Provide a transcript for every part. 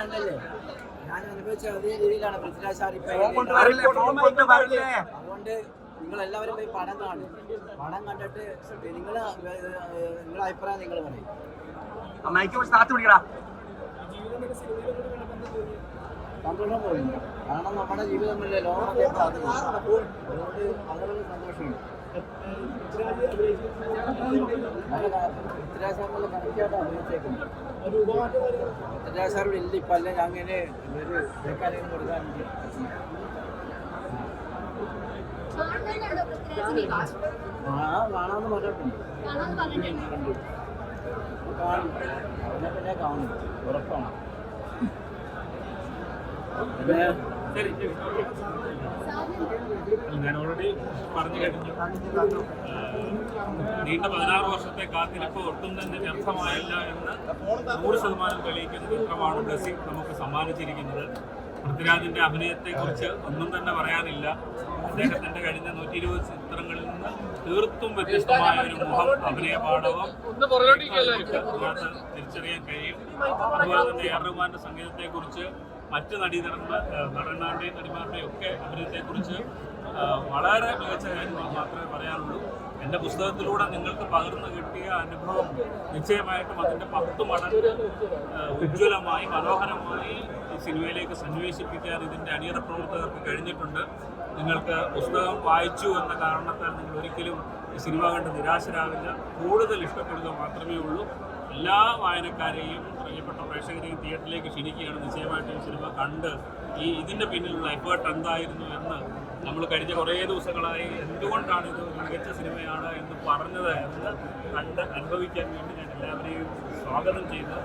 കണ്ടല്ലേ, ഞാൻ അനുഭവിച്ച അതേ രീതിയിലാണ് പൃഥ്വിരാജ് സാർ ഇപ്പൊ. അതുകൊണ്ട് നിങ്ങൾ എല്ലാവരും പോയി പടം കാണും. പടം കണ്ടിട്ട് നിങ്ങളെ അഭിപ്രായം നിങ്ങൾ പറയും. സന്തോഷം പോയി, കാരണം നമ്മുടെ ജീവിതമല്ലേ ലോകത്തെ അതുകൊണ്ട് വളരെ സന്തോഷമുണ്ട്. പൃഥ്വിരാജ് സാറിനുള്ള കണക്കായിട്ട് അഭിനയിച്ചേക്കുന്നത്. പൃഥ്വിരാജ് സാർ ഇല്ല ഇപ്പം, അല്ലെ അങ്ങനെ ഒരു കേൾക്കാനും കൊടുക്കാനുണ്ട്. കാണാമെന്ന് പറഞ്ഞിട്ടുണ്ട്. കാണും, പിന്നെ കാണും, ഉറപ്പാണ്. ഞാൻ ഓൾറെഡി പറഞ്ഞു കഴിഞ്ഞു. നീണ്ട 16 വർഷത്തെ കാത്തിരിപ്പ് ഒട്ടും തന്നെ വ്യർത്ഥമായില്ല എന്ന് 100% തെളിയിക്കുന്ന ചിത്രമാണ് ബ്ലെസ്സി നമുക്ക് സമ്മാനിച്ചിരിക്കുന്നത്. പൃഥ്വിരാജിന്റെ അഭിനയത്തെക്കുറിച്ച് ഒന്നും തന്നെ പറയാനില്ല. അദ്ദേഹത്തിന്റെ കഴിഞ്ഞ 120 ചിത്രങ്ങളിൽ നിന്ന് തീർത്തും വ്യത്യസ്തമായ ഒരു മുഖം, അഭിനയ പാടവം അതിനകത്ത് തിരിച്ചറിയാൻ കഴിയും. അതുപോലെ തന്നെ എ ആർ റഹ്മാന്റെ സംഗീതത്തെക്കുറിച്ച്, മറ്റ് നടന്മാരുടെയും നടിമാരുടെയും ഒക്കെ അഭിനയത്തെക്കുറിച്ച് വളരെ മികച്ച കാര്യങ്ങൾ മാത്രമേ പറയാനുള്ളൂ. എൻ്റെ പുസ്തകത്തിലൂടെ നിങ്ങൾക്ക് പകർന്നു കിട്ടിയ അനുഭവം നിശ്ചയമായിട്ടും അതിൻ്റെ 10 മടങ്ങ് ഉജ്ജ്വലമായി മനോഹരമായി ഈ സിനിമയിലേക്ക് സന്നിവേശിപ്പിക്കാൻ ഇതിൻ്റെ അണിയറ പ്രവർത്തകർക്ക് കഴിഞ്ഞിട്ടുണ്ട്. നിങ്ങൾക്ക് പുസ്തകം വായിച്ചു എന്ന കാരണത്താൽ നിങ്ങൾ ഒരിക്കലും ഈ സിനിമ കണ്ട് നിരാശരാവില്ല. കൂടുതൽ ഇഷ്ടപ്പെടുക മാത്രമേ ഉള്ളൂ. എല്ലാ വായനക്കാരെയും പ്രിയപ്പെട്ട പ്രേക്ഷകരെയും തിയേറ്ററിലേക്ക് ക്ഷണിക്കുകയാണ്. നിശ്ചയമായിട്ടും ഈ സിനിമ കണ്ട് ഇതിൻ്റെ പിന്നിലുള്ള എഫേർട്ട് എന്തായിരുന്നു എന്ന് നമ്മൾ കഴിഞ്ഞ കുറേ ദിവസങ്ങളായി എന്തുകൊണ്ടാണ് ഇത് ഒരു മികച്ച സിനിമയാണ് എന്ന് പറഞ്ഞത് എന്ന് കണ്ട് അനുഭവിക്കാൻ വേണ്ടി ഞാൻ എല്ലാവരെയും സ്വാഗതം ചെയ്ത്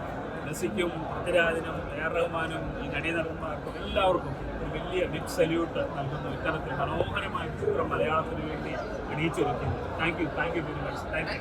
ബ്ലെസ്സിക്കും പൃഥ്വിരാജിനും എ ആർ റഹ്മാനും ഈ നടീനടന്മാർക്കും എല്ലാവർക്കും ഒരു വലിയ ബിഗ് സല്യൂട്ട് നൽകുന്ന ഇത്തരത്തിൽ മനോഹരമായ ചിത്രം മലയാളത്തിന് വേണ്ടി അണിയിച്ചൊരുക്കുന്നു. Thank you very much. Thank U.